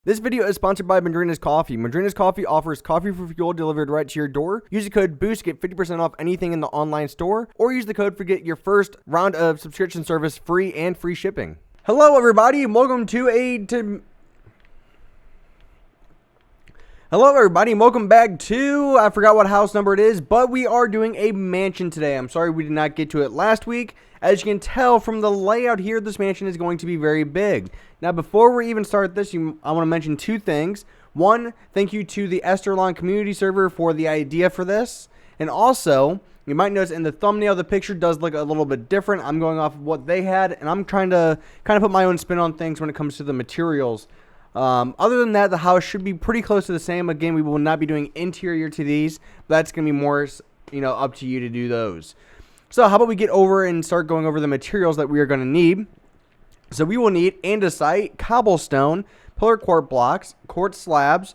This video is sponsored by Madrina's Coffee. Madrina's Coffee offers coffee for fuel delivered right to your door. Use the code BOOST to get 50% off anything in the online store, or use the code for get your first round of subscription service free and free shipping. Hello everybody and welcome back to, I forgot what house number it is, but we are doing a mansion today. I'm sorry we did not get to it last week. As you can tell from the layout here, this mansion is going to be very big. Now, before we even start this, I want to mention two things. One, thank you to the Esterlon community server for the idea for this. And also, you might notice in the thumbnail, the picture does look a little bit different. I'm going off of what they had, and I'm trying to kind of put my own spin on things when it comes to the materials. Other than that, the house should be pretty close to the same. Again, we will not be doing interior to these. But that's going to be more, up to you to do those. So how about we get over and start going over the materials that we are going to need. So we will need andesite, cobblestone, pillar quart blocks, quartz slabs,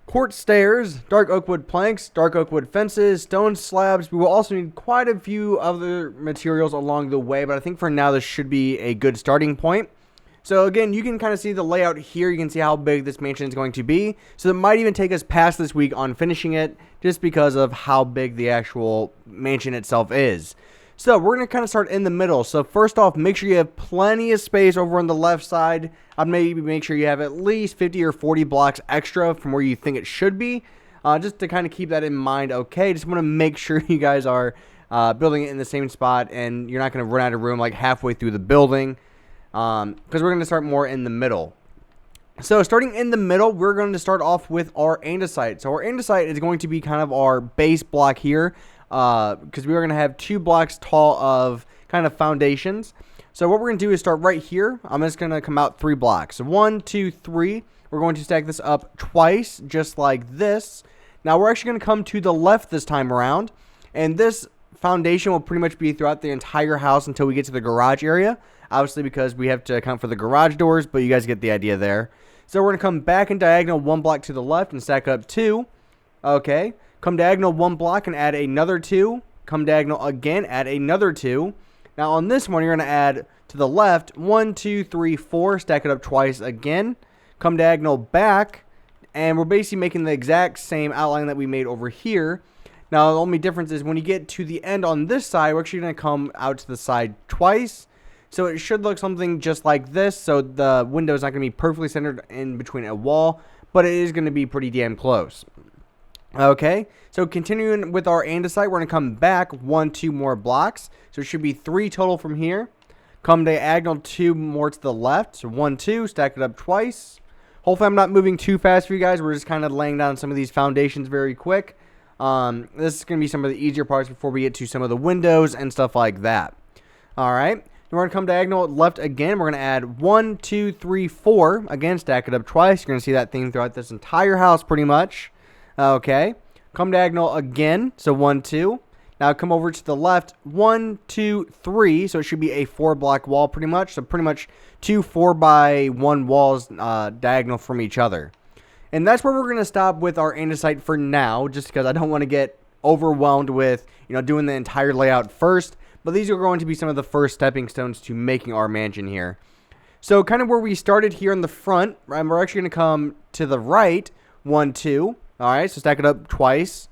quartz stairs, dark oak wood planks, dark oak wood fences, stone slabs. We will also need quite a few other materials along the way, but I think for now this should be a good starting point. So again, you can kind of see the layout here. You can see how big this mansion is going to be. So it might even take us past this week on finishing it just because of how big the actual mansion itself is. So we're going to kind of start in the middle. So first off, make sure you have plenty of space over on the left side. I'd maybe make sure you have at least 50 or 40 blocks extra from where you think it should be. Just to kind of keep that in mind, okay? Just want to make sure you guys are building it in the same spot and you're not going to run out of room like halfway through the building. Because we're going to start more in the middle. So starting in the middle, we're going to start off with our andesite. So our andesite is going to be kind of our base block here, because we are going to have 2 blocks tall of kind of foundations. So what we're going to do is start right here. I'm just going to come out 3 blocks. So 1, 2, 3. We're going to stack this up twice, just like this. Now we're actually going to come to the left this time around, and this foundation will pretty much be throughout the entire house until we get to the garage area. Obviously, because we have to account for the garage doors, but you guys get the idea there. So we're going to come back in diagonal 1 block to the left and stack up 2. Okay. Come diagonal 1 block and add another 2. Come diagonal again, add another 2. Now on this one, you're going to add to the left 1, 2, 3, 4. Stack it up twice again. Come diagonal back. And we're basically making the exact same outline that we made over here. Now the only difference is when you get to the end on this side, we're actually going to come out to the side twice. So it should look something just like this. So the window is not going to be perfectly centered in between a wall, but it is going to be pretty damn close. Okay, so continuing with our andesite, we're going to come back 1, 2 more blocks. So it should be 3 total from here. Come diagonal 2 more to the left. So 1, 2, stack it up twice. Hopefully I'm not moving too fast for you guys. We're just kind of laying down some of these foundations very quick. This is going to be some of the easier parts before we get to some of the windows and stuff like that. All right. We're going to come diagonal left again. We're going to add 1, 2, 3, 4. Again, stack it up twice. You're going to see that theme throughout this entire house pretty much. Okay. Come diagonal again. So 1, 2. Now come over to the left. 1, 2, 3. So it should be a 4 block wall pretty much. So pretty much 2 4x1 walls diagonal from each other. And that's where we're going to stop with our andesite for now, just because I don't want to get overwhelmed with, doing the entire layout first. But these are going to be some of the first stepping stones to making our mansion here. So kind of where we started here in the front, right, we're actually going to come to the right, 1, 2. All right, so stack it up twice.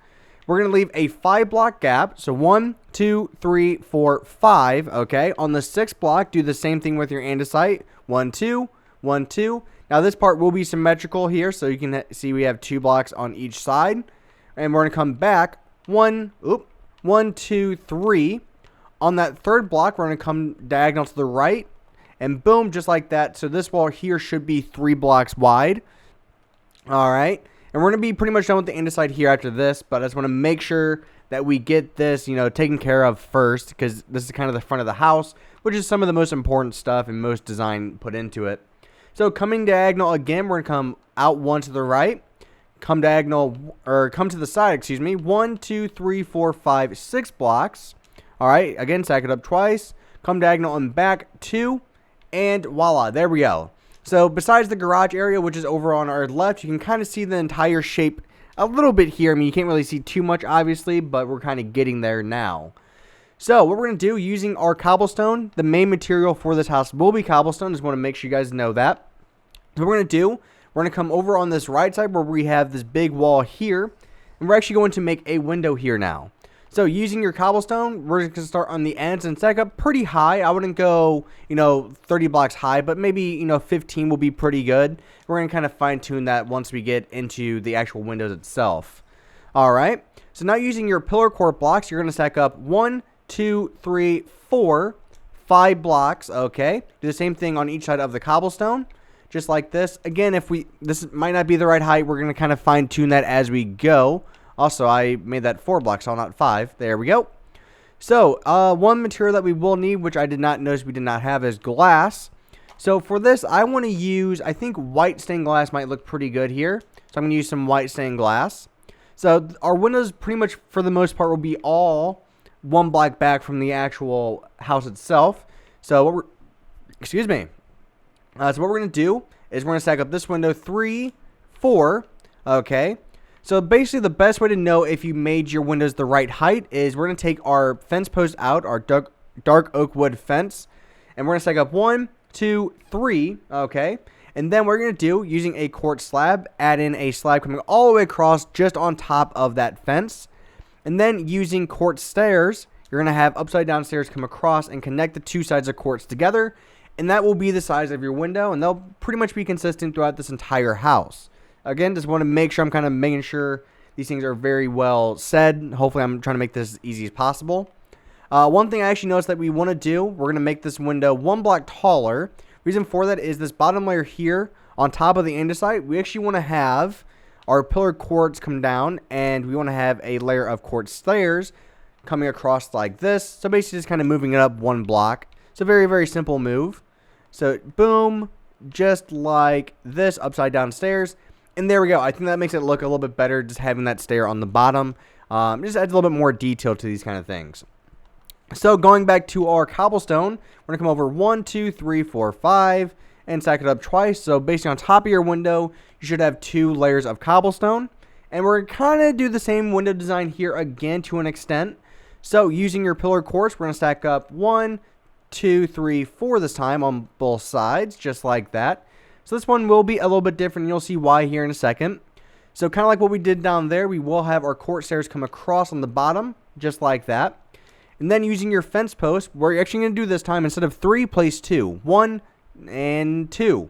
We're going to leave a 5 block gap. So 1, 2, 3, 4, 5. Okay, on the 6th block, do the same thing with your andesite. 1, 2, 1, 2. Now this part will be symmetrical here, so you can see we have 2 blocks on each side. And we're going to come back 1, 2, 3. On that 3rd block, we're going to come diagonal to the right, and boom, just like that. So this wall here should be 3 blocks wide. All right, and we're going to be pretty much done with the andesite here after this, but I just want to make sure that we get this, taken care of first, because this is kind of the front of the house, which is some of the most important stuff and most design put into it. So coming diagonal again, we're going to come out 1 to the right, come diagonal, or come to the side, excuse me, 1, 2, 3, 4, 5, 6 blocks. All right, again, stack it up twice, come diagonal and back 2, and voila, there we go. So besides the garage area, which is over on our left, you can kind of see the entire shape a little bit here. I mean, you can't really see too much, obviously, but we're kind of getting there now. So what we're going to do using our cobblestone, the main material for this house will be cobblestone. Just want to make sure you guys know that. So what we're going to do, we're going to come over on this right side where we have this big wall here, and we're actually going to make a window here now. So using your cobblestone, we're just going to start on the ends and stack up pretty high. I wouldn't go, 30 blocks high, but maybe, 15 will be pretty good. We're going to kind of fine tune that once we get into the actual windows itself. All right. So now using your pillar court blocks, you're going to stack up 1, 2, 3, 4, 5 blocks. Okay. Do the same thing on each side of the cobblestone, just like this. Again, this might not be the right height, we're going to kind of fine tune that as we go. Also, I made that 4 blocks, so not 5. There we go. So, one material that we will need, which I did not notice we did not have, is glass. So, for this, I want to use, I think white stained glass might look pretty good here. So, I'm going to use some white stained glass. So, our windows pretty much, for the most part, will be all 1 block back from the actual house itself. So, what we're going to do is we're going to stack up this window 3, 4, okay. So basically the best way to know if you made your windows the right height is we're going to take our fence post out, our dark oak wood fence, and we're going to stack up 1, 2, 3, okay? And then we're going to do, using a quartz slab, add in a slab coming all the way across just on top of that fence. And then using quartz stairs, you're going to have upside down stairs come across and connect the 2 sides of quartz together. And that will be the size of your window, and they'll pretty much be consistent throughout this entire house. Again, just want to make sure I'm kind of making sure these things are very well said. Hopefully, I'm trying to make this as easy as possible. One thing I actually noticed that we want to do, we're going to make this window 1 block taller. Reason for that is this bottom layer here on top of the andesite. We actually want to have our pillar quartz come down, and we want to have a layer of quartz stairs coming across like this. So basically, just kind of moving it up 1 block. It's a very, very simple move. So boom, just like this, upside down stairs. And there we go. I think that makes it look a little bit better, just having that stair on the bottom. Just adds a little bit more detail to these kind of things. So going back to our cobblestone, we're going to come over 1, 2, 3, 4, 5, and stack it up twice. So basically on top of your window, you should have 2 layers of cobblestone. And we're going to kind of do the same window design here again to an extent. So using your pillar quartz, we're going to stack up 1, 2, 3, 4 this time on both sides, just like that. So this one will be a little bit different, and you'll see why here in a second. So kind of like what we did down there, we will have our quartz stairs come across on the bottom, just like that. And then using your fence post, we're actually going to do this time, instead of 3, place 2. 1 and 2.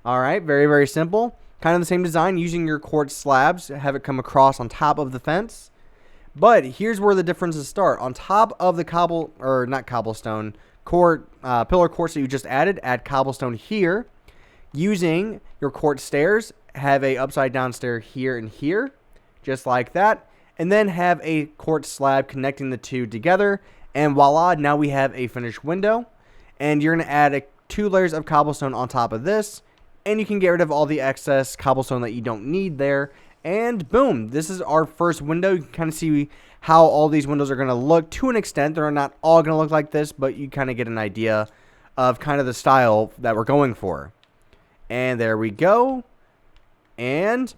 Alright, very, very simple. Kind of the same design, using your quartz slabs, have it come across on top of the fence. But here's where the differences start. On top of the pillar quartz that you just added, add cobblestone here. Using your quartz stairs, have a upside down stair here and here, just like that. And then have a quartz slab connecting the 2 together. And voila, now we have a finished window. And you're going to add 2 layers of cobblestone on top of this. And you can get rid of all the excess cobblestone that you don't need there. And boom, this is our first window. You can kind of see how all these windows are going to look to an extent. They're not all going to look like this, but you kind of get an idea of kind of the style that we're going for. And there we go. And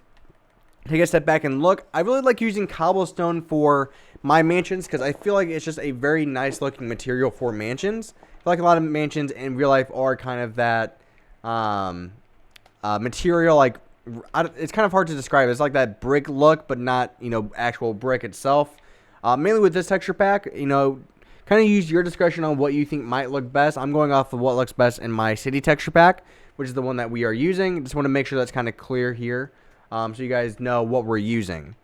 take a step back and look. I really like using cobblestone for my mansions because I feel like it's just a very nice looking material for mansions. I feel like a lot of mansions in real life are kind of that material, like it's kind of hard to describe. It's like that brick look, but not, actual brick itself. Mainly with this texture pack, kind of use your discretion on what you think might look best. I'm going off of what looks best in my city texture pack, which is the one that we are using. Just want to make sure that's kind of clear here, so you guys know what we're using.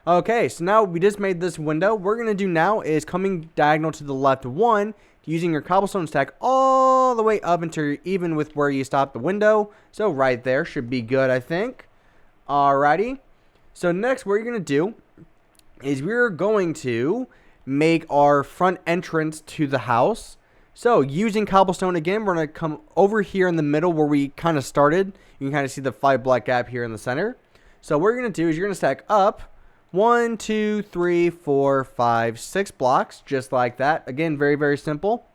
Okay, so now we just made this window. What we're going to do now is coming diagonal to the left 1, using your cobblestone stack all the way up until you're even with where you stop the window. So right there should be good, I think. Alrighty. So next, what you're going to do is we're going to make our front entrance to the house. So using cobblestone again, we're going to come over here in the middle where we kind of started. You can kind of see the 5 block gap here in the center. So what you're going to do is you're going to stack up 1, 2, 3, 4, 5, 6 blocks, just like that. Again, very, very simple.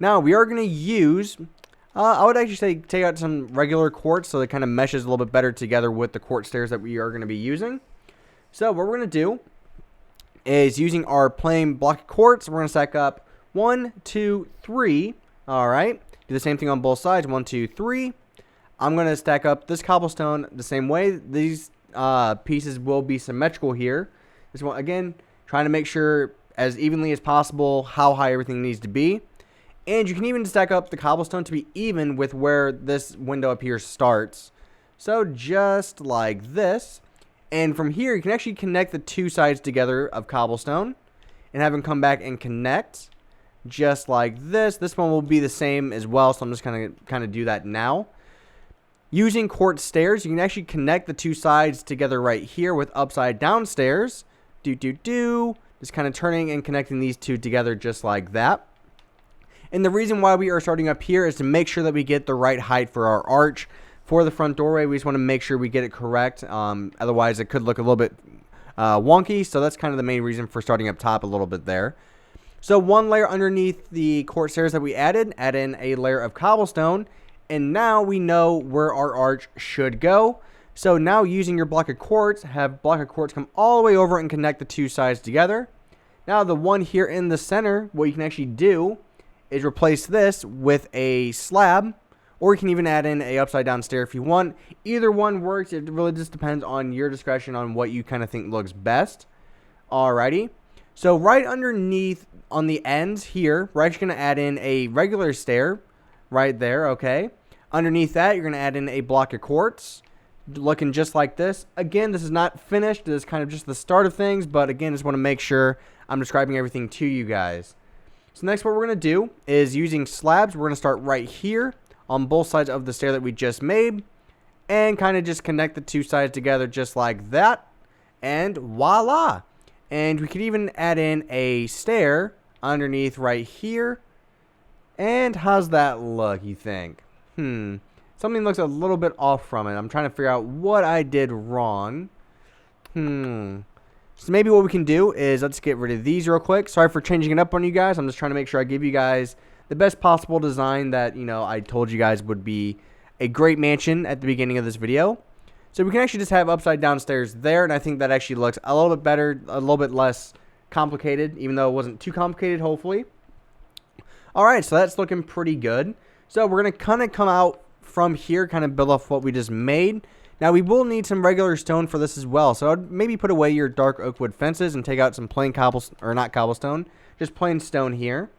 Now we are going to use, I would actually say take out some regular quartz so it kind of meshes a little bit better together with the quartz stairs that we are going to be using. So what we're going to do is using our plain block of quartz, we're going to stack up 1, 2, 3. All right. Do the same thing on both sides. 1, 2, 3. I'm going to stack up this cobblestone the same way. These pieces will be symmetrical here. This one, again, trying to make sure as evenly as possible how high everything needs to be. And you can even stack up the cobblestone to be even with where this window up here starts. So just like this. And from here, you can actually connect the two sides together of cobblestone and have them come back and connect just like this. This one will be the same as well, so I'm just going to kind of do that now. Using quartz stairs, you can actually connect the two sides together right here with upside down stairs. Just kind of turning and connecting these two together just like that. And the reason why we are starting up here is to make sure that we get the right height for our arch. For the front doorway, we just want to make sure we get it correct. Otherwise, it could look a little bit wonky. So that's kind of the main reason for starting up top a little bit there. So one layer underneath the quartz stairs that we add in a layer of cobblestone. And now we know where our arch should go. So now using your block of quartz, have block of quartz come all the way over and connect the two sides together. Now the one here in the center, what you can actually do is replace this with a slab. Or you can even add in a upside down stair if you want. Either one works. It really just depends on your discretion on what you kind of think looks best. Alrighty. So right underneath on the ends here, we're actually going to add in a regular stair right there, okay? Underneath that, you're going to add in a block of quartz. Looking just like this. Again, this is not finished. This is kind of just the start of things. But again, just want to make sure I'm describing everything to you guys. So next what we're going to do is using slabs. We're going to start right here on both sides of the stair that we just made, and kind of just connect the two sides together just like that, and voila. And we could even add in a stair underneath right here. And how's that look, you think? Something looks a little bit off from it. I'm trying to figure out what I did wrong. So maybe what we can do is let's get rid of these real quick. Sorry for changing it up on you guys. I'm just trying to make sure I give you guys the best possible design that, you know, I told you guys would be a great mansion at the beginning of this video. So we can actually just have upside down stairs there, and I think that actually looks a little bit better, a little bit less complicated, even though it wasn't too complicated, hopefully. Alright, so that's looking pretty good. So we're going to kind of come out from here, kind of build off what we just made. Now we will need some regular stone for this as well, so I'd maybe put away your dark oak wood fences and take out some plain cobblestone, or not cobblestone, just plain stone here.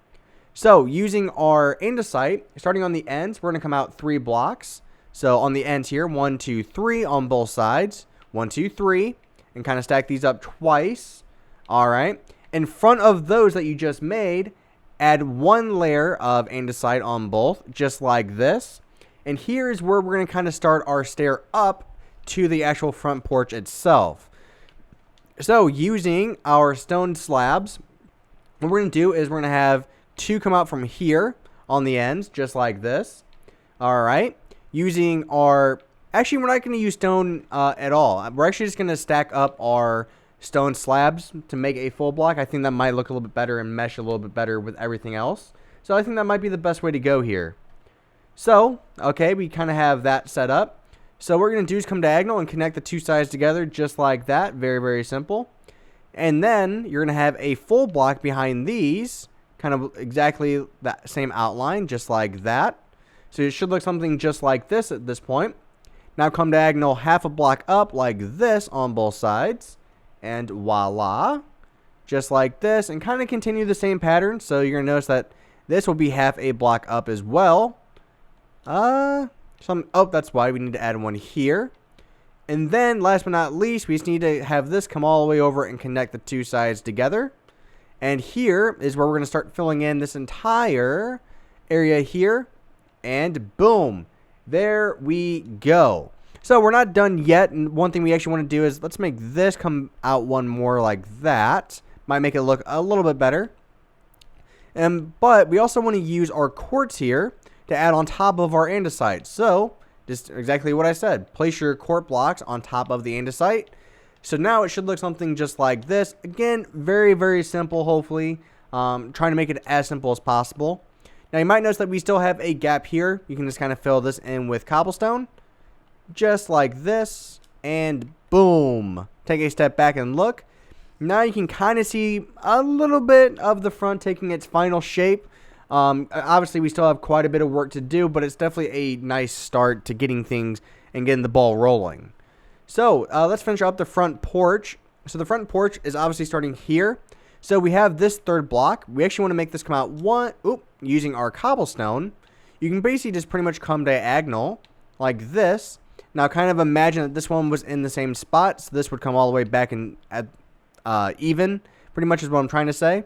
So, using our andesite, starting on the ends, we're going to come out 3 blocks. So, on the ends here, 1, 2, 3 on both sides. 1, 2, 3. And kind of stack these up twice. Alright. In front of those that you just made, add 1 layer of andesite on both, just like this. And here is where we're going to kind of start our stair up to the actual front porch itself. So, using our stone slabs, what we're going to do is we're going to have 2 come out from here on the ends, just like this. Alright. Using our... Actually, we're not going to use stone at all. We're actually just going to stack up our stone slabs to make a full block. I think that might look a little bit better and mesh a little bit better with everything else. So I think that might be the best way to go here. So, okay, we kind of have that set up. So what we're going to do is come diagonal and connect the two sides together just like that. Very, very simple. And then you're going to have a full block behind these. Kind of exactly that same outline, just like that. So it should look something just like this at this point. Now come diagonal half a block up like this on both sides. And voila. Just like this. And kind of continue the same pattern. So you're going to notice that this will be half a block up as well. Oh, that's why we need to add one here. And then last but not least, we just need to have this come all the way over and connect the two sides together. And here is where we're going to start filling in this entire area here. And boom. There we go. So we're not done yet. And one thing we actually want to do is let's make this come out one more like that. Might make it look a little bit better. But we also want to use our quartz here to add on top of our andesite. So just exactly what I said. Place your quartz blocks on top of the andesite. So now it should look something just like this. Again, very, very simple, hopefully. Trying to make it as simple as possible. Now, you might notice that we still have a gap here. You can just kind of fill this in with cobblestone. Just like this. And boom. Take a step back and look. Now you can kind of see a little bit of the front taking its final shape. Obviously, we still have quite a bit of work to do, but it's definitely a nice start to getting things and getting the ball rolling. So let's finish up the front porch. So the front porch is obviously starting here. So we have this third block. We actually want to make this come out using our cobblestone. You can basically just pretty much come diagonal like this. Now kind of imagine that this one was in the same spot, so this would come all the way back in at even, pretty much is what I'm trying to say.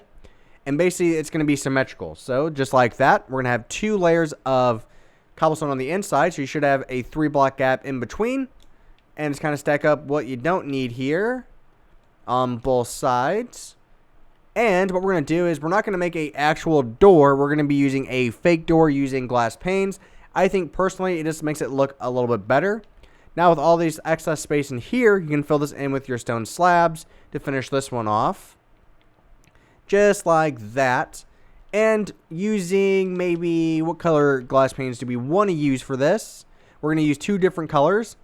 And basically it's going to be symmetrical. So just like that, we're going to have 2 layers of cobblestone on the inside, so you should have a 3-block gap in between. And just kind of stack up what you don't need here on both sides. And what we're going to do is we're not going to make an actual door. We're going to be using a fake door using glass panes. I think personally it just makes it look a little bit better. Now with all these excess space in here, you can fill this in with your stone slabs to finish this one off. Just like that. And using maybe, what color glass panes do we want to use for this? We're going to use 2 different colors.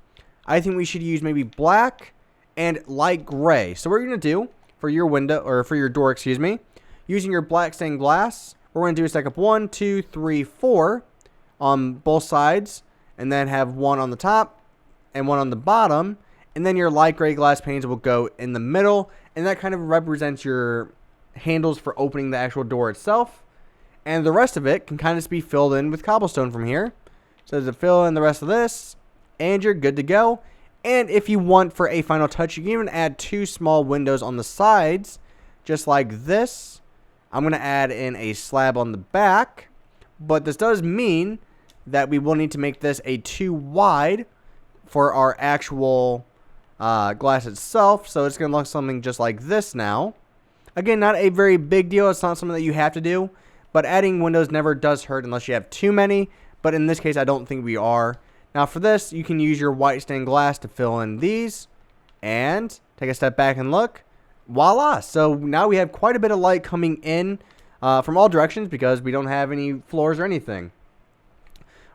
I think we should use maybe black and light gray. So what we're going to do for your window, or for your door, excuse me, using your black stained glass, we're going to do is stack up 1, 2, 3, 4 on both sides, and then have 1 on the top and 1 on the bottom, and then your light gray glass panes will go in the middle, and that kind of represents your handles for opening the actual door itself. And the rest of it can kind of be filled in with cobblestone from here. So to fill in the rest of this, and you're good to go. And if you want, for a final touch, you can even add 2 small windows on the sides, just like this. I'm going to add in a slab on the back, but this does mean that we will need to make this a 2 wide for our actual glass itself. So it's going to look something just like this now. Again, not a very big deal. It's not something that you have to do, but adding windows never does hurt unless you have too many. But in this case, I don't think we are. Now for this, you can use your white stained glass to fill in these, and take a step back and look. Voila! So now we have quite a bit of light coming in from all directions because we don't have any floors or anything.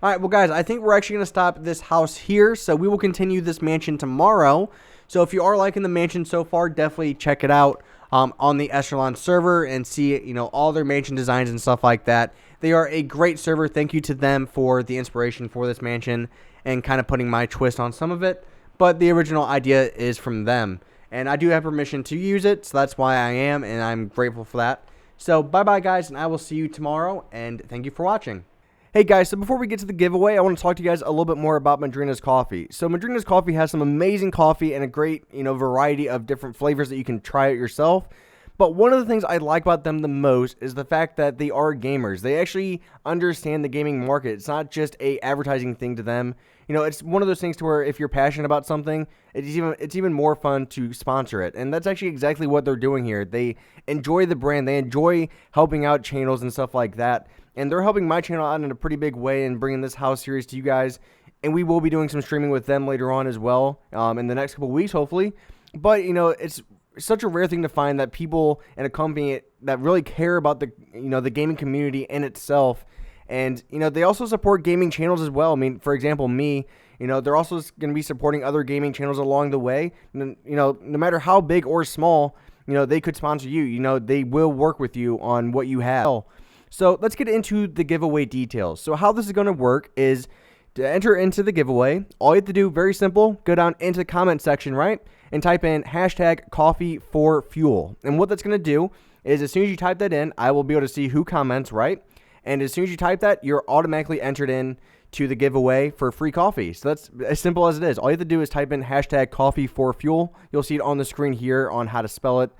Alright, well guys, I think we're actually going to stop this house here, so we will continue this mansion tomorrow. So if you are liking the mansion so far, definitely check it out on the Echelon server and see, all their mansion designs and stuff like that. They are a great server. Thank you to them for the inspiration for this mansion and kind of putting my twist on some of it. But the original idea is from them. And I do have permission to use it, so that's why I am, and I'm grateful for that. So bye-bye, guys, and I will see you tomorrow, and thank you for watching. Hey guys, so before we get to the giveaway, I want to talk to you guys a little bit more about Madrina's Coffee. So Madrina's Coffee has some amazing coffee and a great, variety of different flavors that you can try it yourself. But one of the things I like about them the most is the fact that they are gamers. They actually understand the gaming market. It's not just a advertising thing to them. It's one of those things to where if you're passionate about something, it's even more fun to sponsor it. And that's actually exactly what they're doing here. They enjoy the brand. They enjoy helping out channels and stuff like that. And they're helping my channel out in a pretty big way and bringing this house series to you guys. And we will be doing some streaming with them later on as well in the next couple weeks, hopefully. But, it's such a rare thing to find that people in a company that really care about the, the gaming community in itself. And, they also support gaming channels as well. I mean, for example, me, they're also going to be supporting other gaming channels along the way. And, no matter how big or small, they could sponsor you. They will work with you on what you have. So let's get into the giveaway details. So how this is going to work is to enter into the giveaway. All you have to do, very simple, go down into the comment section, right? And type in hashtag coffee for fuel. And what that's going to do is as soon as you type that in, I will be able to see who comments, right? And as soon as you type that, you're automatically entered in to the giveaway for free coffee. So that's as simple as it is. All you have to do is type in hashtag coffee for fuel. You'll see it on the screen here on how to spell it.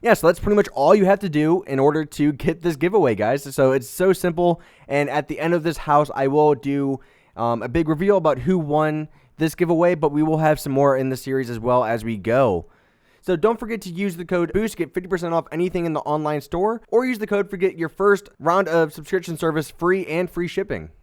Yeah, so that's pretty much all you have to do in order to get this giveaway, guys. So it's so simple. And at the end of this house, I will do a big reveal about who won this giveaway, but we will have some more in the series as well as we go. So don't forget to use the code BOOST to get 50% off anything in the online store, or use the code for get your first round of subscription service free and free shipping.